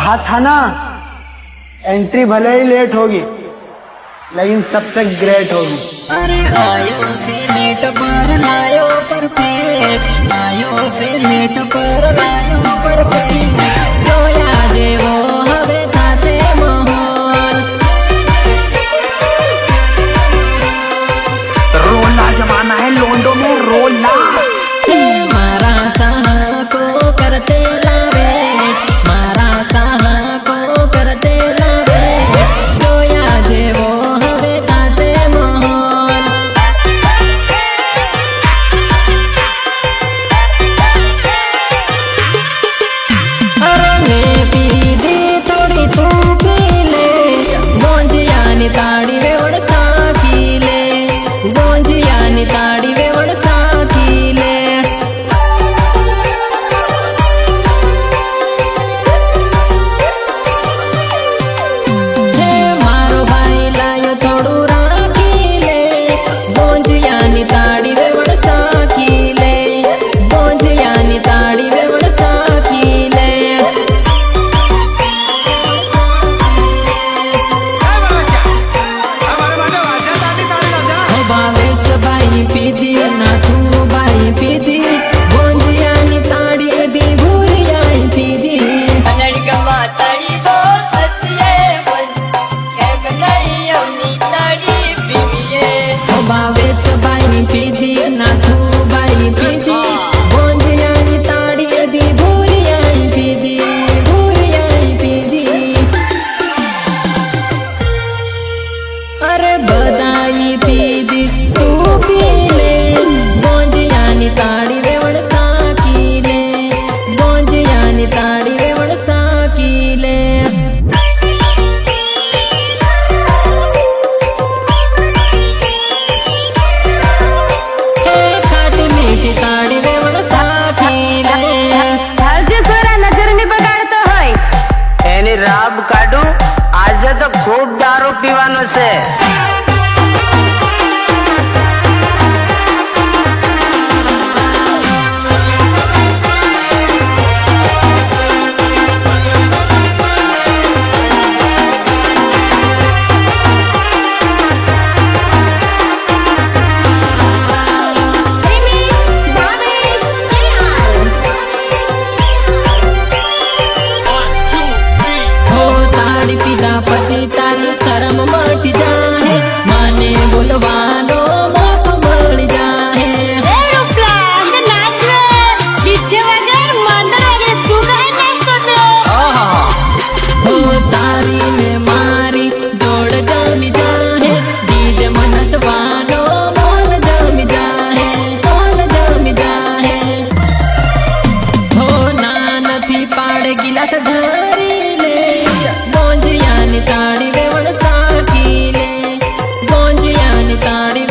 कहा था ना, एंट्री भले ही लेट होगी लेकिन सबसे ग्रेट होगी। अरे आयो से लेट पर लायो परफेक्ट, आयो से लेट पर लायो परफेक्ट, जोया जेवो हवे थाते माहोल। रोला जमाना है लोंडो में, रोला। मारा कहा को करते लावे, मारा कहा को करते लावे, जोया जेवो हवे थाते माहोल। अरे मैं पी दी थोड़ी तू पी ले, गोंजियानी ताड़ी वे उड़ता की ले, गोंजियानी ताड़ी वे उड़ता की ले। मारो भाई लायो थोड़ू राखी ले, गोंजियानी ताड़ी वे उड़ता की ले, गोंजियानी ताड़ी वे उड़ता की ले। भावेश बाई पीधी ना तू बाई पीधी, गोंजियानी ताड़ी भी भूरियाई पीधी। ताड़ी बो सस्तिये बन क्या बनाई अपनी ताड़ी पीए। भावेश बाई पीधी ना तू बाई पीधी, गोंजियानी ताड़ी भी भूरियाई पीधी, भूरियाई पीधी। अरे बधाई पीधी तू पी ले, गोंजियानी ताड़ी वे उड़ता की ले, गोंजियानी ताड़ी वे उड़ता की ले। खाटी मीठी ताड़ी वे उड़ता की ले। હાલજી સોરા નજર ની બગાડતો હોય, એની રાબ કાઢું, આજે તો ખૂબ દારૂ પીવાનો છે। हो ताड़ी पीधा पति तारी शरम मट जाए, माने बोलवानो मौको मળી जाए। એ રૂપલા અંદર નાચ રે, ડીજે વગર મંદર વગર તું કાંઈ નાચતો તો? हो तारी में मारी दौड़ जमी जाए, डीजे मनसवानो मोल जमी जाए, मोल जमी जाए। हो ना नथी पाड़ गिलास धरी ले, गोंजियानी ताड़ी वे उड़ता की ले, गोंजियानी ताड़ी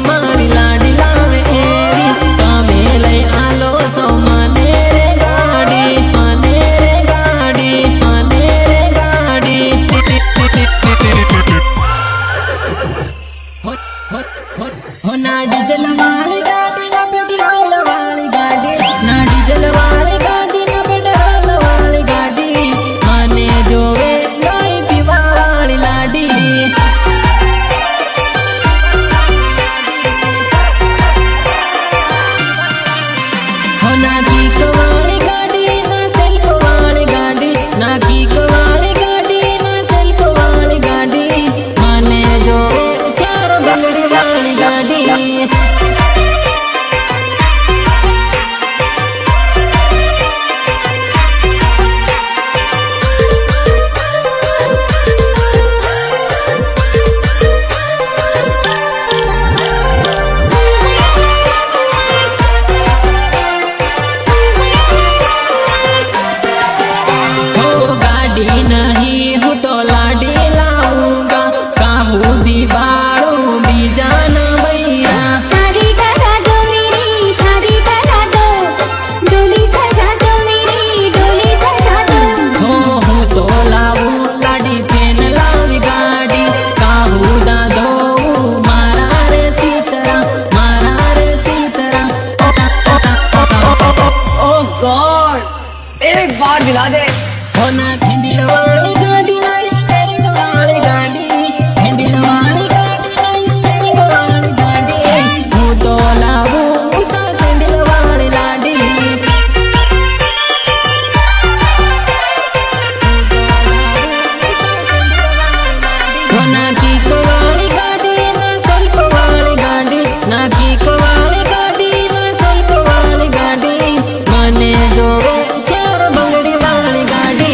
मारी लाडी लावे एवी तमे लई आलो तो मने रे गाड़ी मने रे गाड़ी मने रे गाड़ी हो ना डीजल वाली गाड़ी ना पेट्रोल वाली गाड़ी ना डीजल वाली गाड़ी ना पेट्रोल वाली गाड़ी मने जोवे नहीं पीवा वाली लाडी हो ना कीक वाली गाड़ी ना सेल्फ वाली गाड़ी ना कीक वाली गाड़ी ना सेल्फ वाली गाड़ी मने जोवे चार बंगड़ी वाली गाड़ी हो गाड़ी नहीं हो तो लाडी लाऊंगा काहू दीवारू बीजान भैया शादी करा दो मेरी शादी करा दो डोली सजा दो मेरी डोली सजा दो हो तो लाऊ लाडी फेन लावी गाड़ी काहू दादो मारा रे सीतरा ओ गॉड एक बार दिला दे। हो ना हैंडल वाली गाड़ी ना स्टीयरिंग वाली गाड़ी हैंडल वाली गाड़ी ना स्टीयरिंग वाली गाड़ी हूँ तो लाऊ उसा हैंडल वाली लाडी हो ना कीक वाली गाड़ी ना सेल्फ वाली गाड़ी ना कीक वाली गाड़ी ना सेल्फ वाली गाड़ी मने जोवे चार बंगड़ी वाली गाड़ी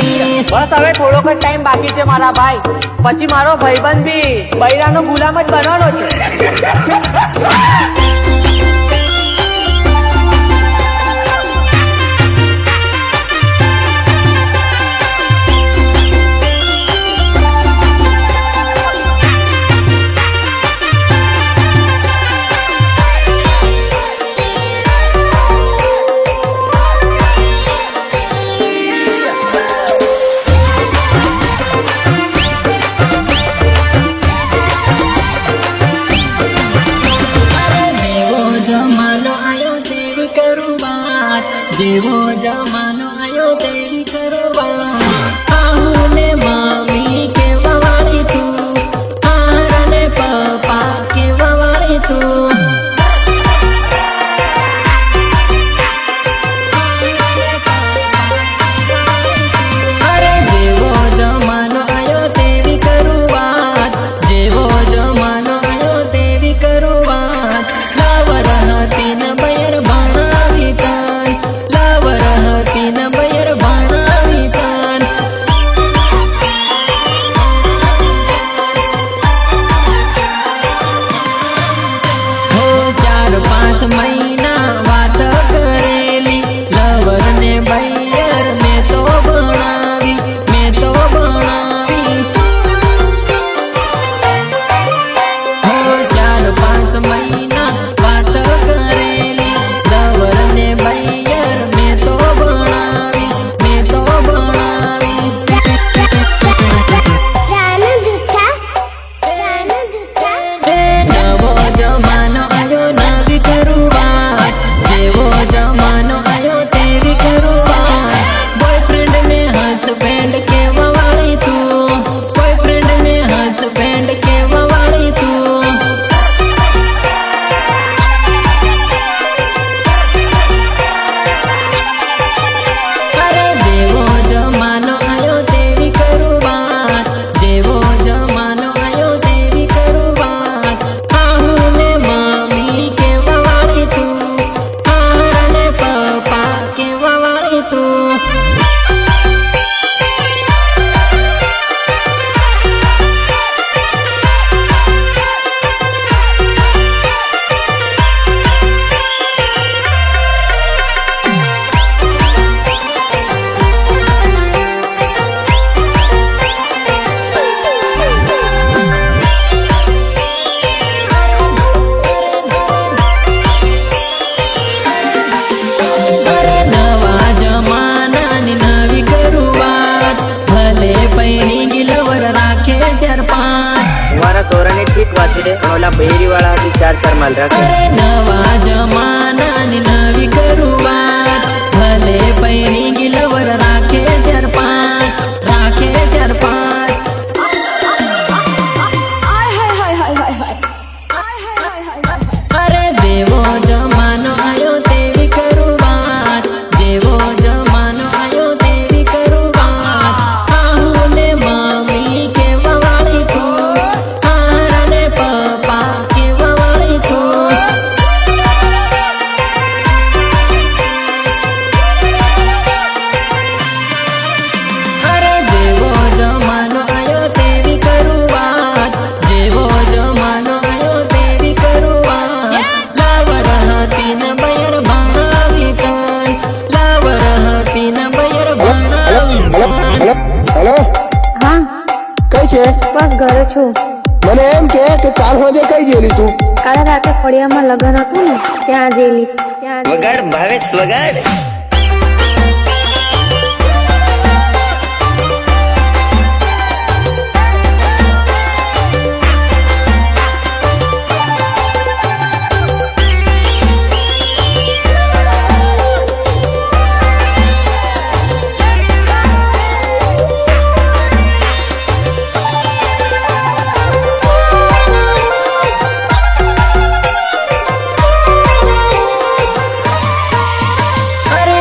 બસ હવે થોડોક જ ટાઈમ બાકી છે મારા ભાઈ, પછી મારો ભાઈબંધ બી બૈરાનો ગુલામ જ બનવાનો છે. જેવો જમાનો આયો તેવી કરવા આહુ ને મામી કેવા વાળી તું આર ને પપ્પા કેવા વાળી તું અરે જેવો જમાનો આયો તેવી કરુવાત જેવો જમાનો આયો તેવી કરુવાત લાવર હતી ન બયર ભણાવી તાન લાવર હતી ન બયર ભણાવી તાન હો 4-5 મહિના વાત કરેલી લવર ને બયર મેં તો ભણાવી હો 4-5 મહિના વાત કરેલી લવર ને બયર મેં તો ભણાવી જાન જુઠ્ઠા એ નવો જમાનો આયો નવી કરુવાત રાખી દે પણ ઓલા બહેરી વાળા હતી 4 માલ રાખે. અરે નવા જમાનાની નવી શરૂઆત ભલે પૈણી ગિલવર રાખે 4-5 રાખે 4-5 અરે જેવો જમાનો આયો તેવી કરું વાત જેવો જમાનો આયો તેવી કરું વાત આહુ ને મમ્મી કેવા વાળી તું હારા ને પપ્પા કેવા વાળી તું અરે જેવો જમાનો આયો તેવી કરું વાત જેવો જમાનો આયો તેવી કરું વાત લાવર હતી ને બયર ભણાવી તન લાવર હતી ને બયર ભણાવી તન હેલો હા કઈ છે? બસ ઘરે છું. મને એમ કે કાલ હોજે કઈ ગયેલી તું? કાલે રાતે ફળિયામાં લગ્ન હતું ને ત્યાં જયેલી. વગાડ ભાવેશ વગાડ. અરે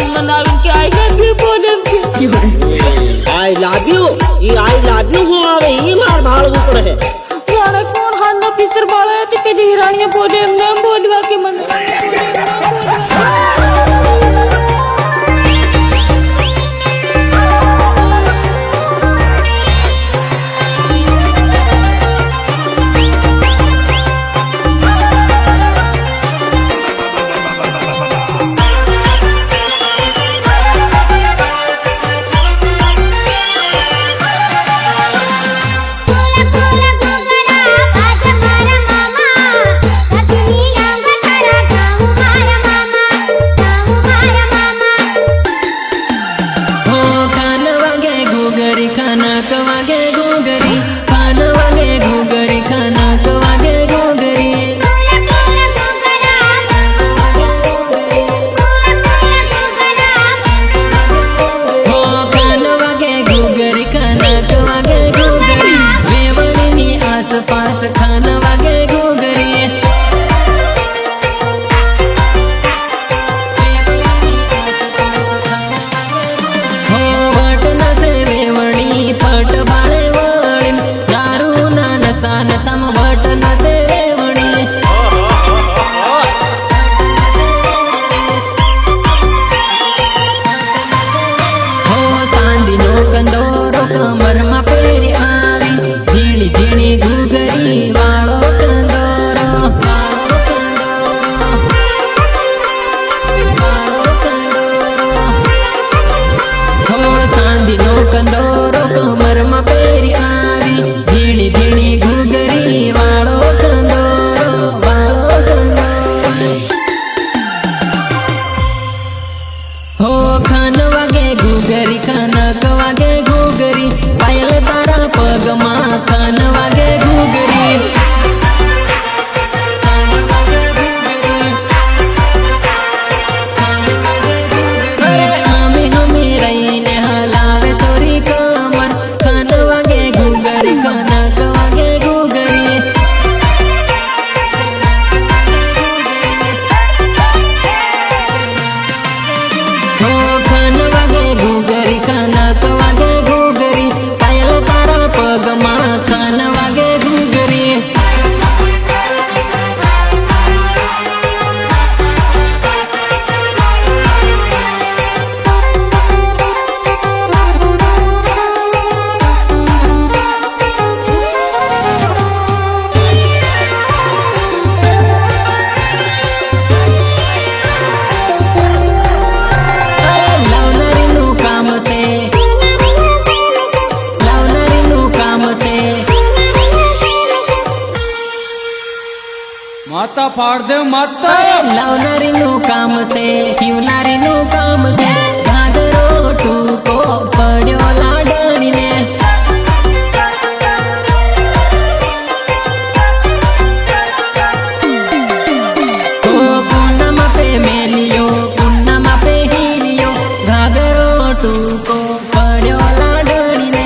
મને આવીને કે આઈ લવ યુ બોલે આઈ લવ યુ હું આવે ઈ માર ભાળવું પડે જાણે કોણ હાલના પિક્ચર બાળા હતી પેલી હિરાણીએ બોલે એમ ના બોલવા કે મને માતા ફાડ દે માતા લવનારી નું કામ છે ફ્યુનારી નું કામ છે ઘાઘરો ટૂંકો પડ્યો લાડણીને કુંડામાં પે મેલિયો કુંડામાં પે હીલિયો ઘાઘરો ટૂંકો પડ્યો લાડણીને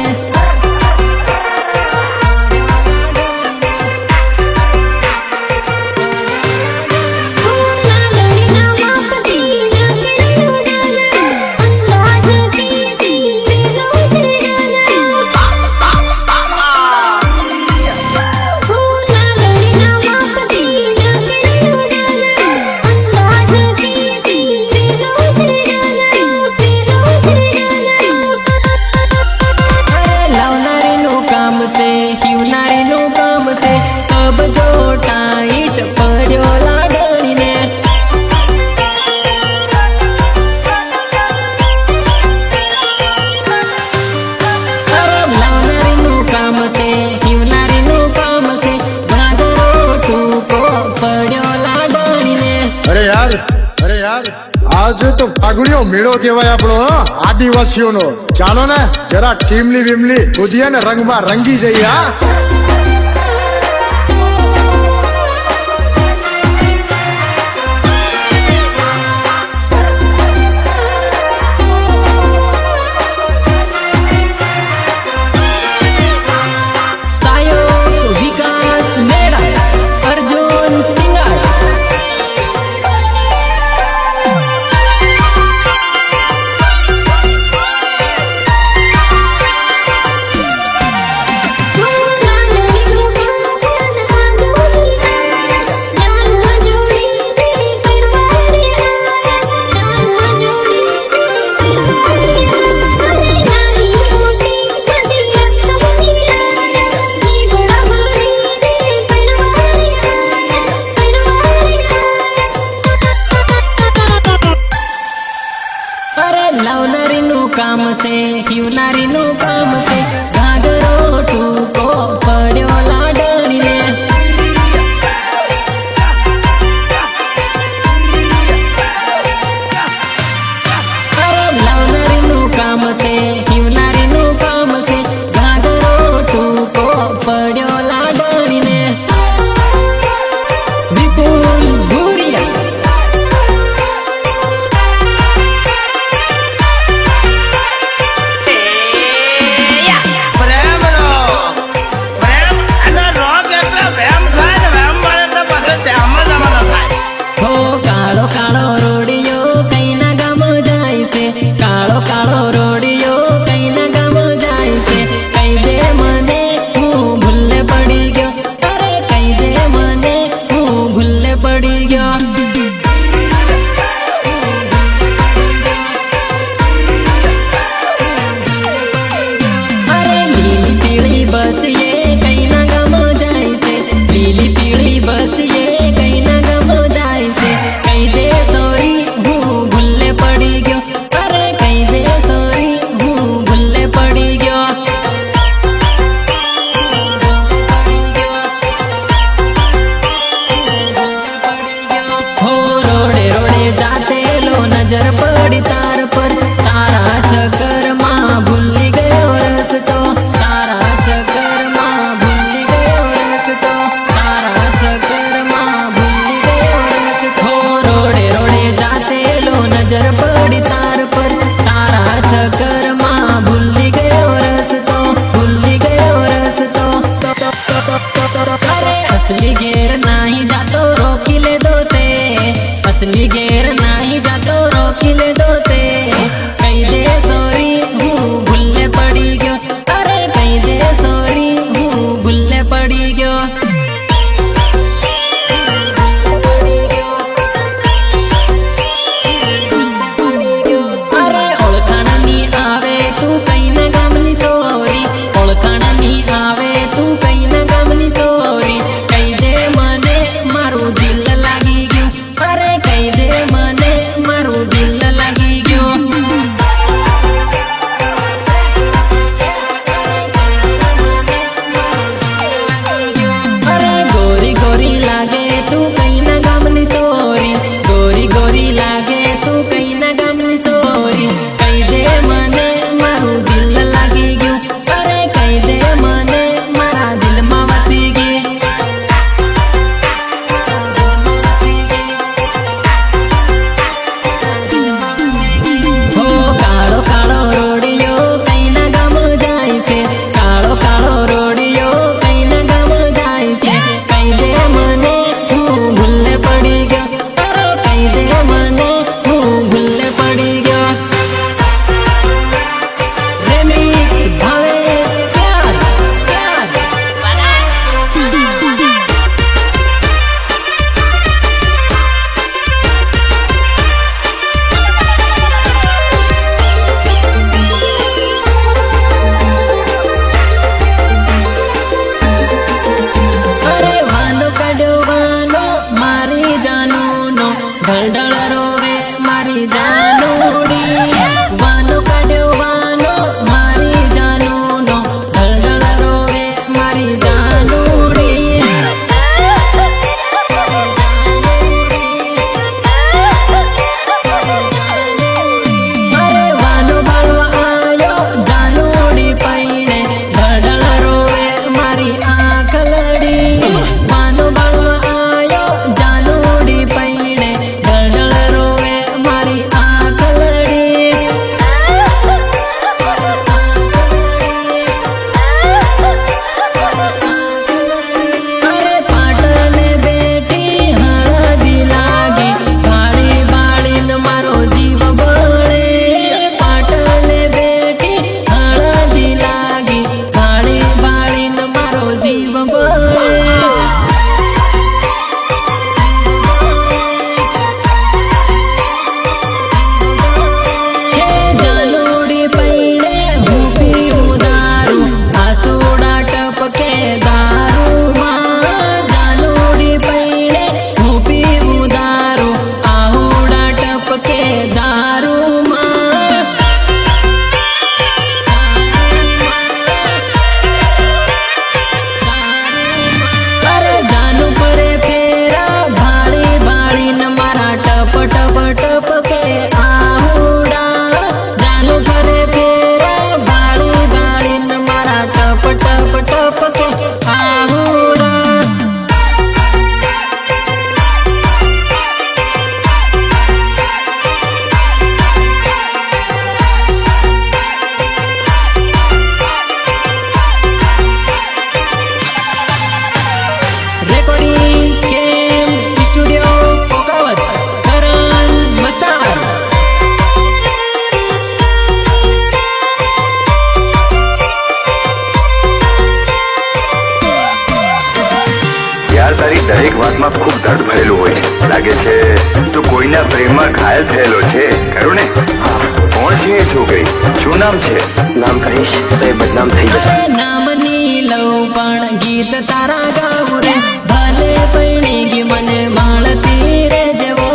आज तो फागुड़ियों मेड़ो केवाय आपणो आदिवासीओनो चालो ने जरा टीमली विमली खुदिया ने रंग में रंगी जाइए हाँ લાવનારીનું કામ છે હિવનારીનું કામ છે ઘાઘરો ટૂંકો પડ્યો લાડણીને અરે લાવનારીનું કામ છે હિવનારીનું કામ છે ઘાઘરો ટૂંકો પડ્યો લાડણીને વિપુલ ભૂરિયા હો કાળો કાળો રોડિયો કઈના ગામ જાય છે કાળો કાળો રોડિયો કઈના ગામ જાય છે કઈ દે મને હું ભૂલે પડી ગયો અરે કઈ દે મને હું ભૂલે પડી ગયો અરે લીલી પીળી બસ એ કઈના ગામ જાય છે લીલી પીળી બસ એ કઈના ગામ જાય છે કઈ દે સોરી હું ભૂલે પડી ગયો અરે કઈ દે સોરી હું ભૂલે પડી ગયો હો રોડે રોડે જાતે લો નજર પડી તાર પર તારા ચક્કરમાં ભૂલી ગયો રસ્તો તારા ચક્કરમાં ભૂલી ગયો રસ્તો તારા ચક્કરમાં ભૂલી ગયો રસ્તો રોડે રોડે જાતે લો નજર પડી તાર પર તારા ચક્કરમાં ભૂલી ગયો રસ્તો ભૂલી ગયો રસ્તો અરે असली घेर नाही जातो रोकी ले दो ते असली घेर नाही जातो रोकी ले दो ते कई दे सोरी હું ભૂલે પડી ગયો અરે કઈ દે સોરી હું ભૂલે પડી ગયો અરે ઓળખાણની આવે તું કઈના ગામની સોરી ઓળખાણની આવે તું કઈના ગામની સોરી કઈ દે મને મારું દિલ લાગી ગયું અરે કઈ દે મને મારું દિલ લાગી ગયું અરે ગોરી ગોરી લાગે તું કઈના ગામની સોરી ગોરી ગોરી લાગે તું કઈના ગામની સોરી કઈ દે મને મારું દિલ લાગી ગયું અરે કઈ દે મને મારા દિલમાં વસી ગઈ હો કાળો કાળો રોડિયો કઈના ગામ જાય છે કાળો કાળો રોડિયો કઈના ગામ જાય છે કઈ દે મને હું ભૂલે પડી ગયો અરે કઈ દે મને હું ભૂલે પડી ગયો રેમિક્સ ભાવેશ પ્યાર પ્યાર અરે વાનો કાઢ્યો વાનો મારી જાનુનો ઢળઢળ રોવે મારી જાનુડી વાનો કાઢ્યો વાનો મારી જાનુનો ઢળઢળ રોવે મારી જાનુડી અરે વાનો બાળવા આયો જાનુડી પૈણે ઢળઢળ રોવે મારી આંખ લડી વાનો બાળવા આયો જાનુડી પૈણે ઢળઢળ રોવે મારી આંખ થયેલો છે ખરું ને? કોણ છે એ છોકરી? શું નામ છે? નામ કહીશ તો એ બદનામ થઈ જશે. અરે નામની લઉં પણ ગીત તારા ગાવું રે, ભલે પૈણી ગી મને માળતી રે જેવો.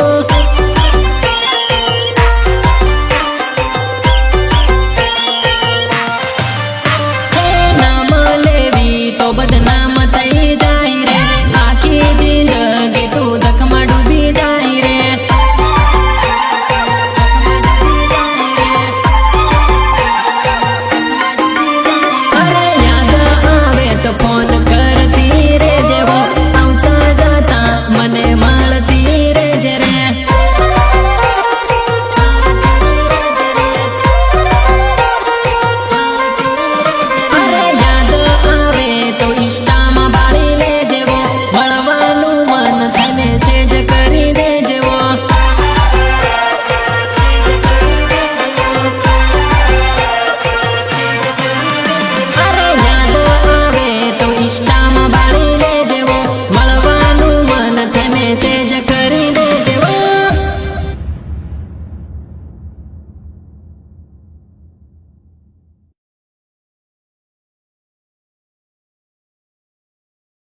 નામ લેવી તો બદનામ થઈ જાય રે, આખી જિંદગી તું ધકમાં ડૂબી જાય રે. અરે યાદ આવે તો ફોન કરતી રે જેવો, આવતા જતા મને માળતી રે જે રે.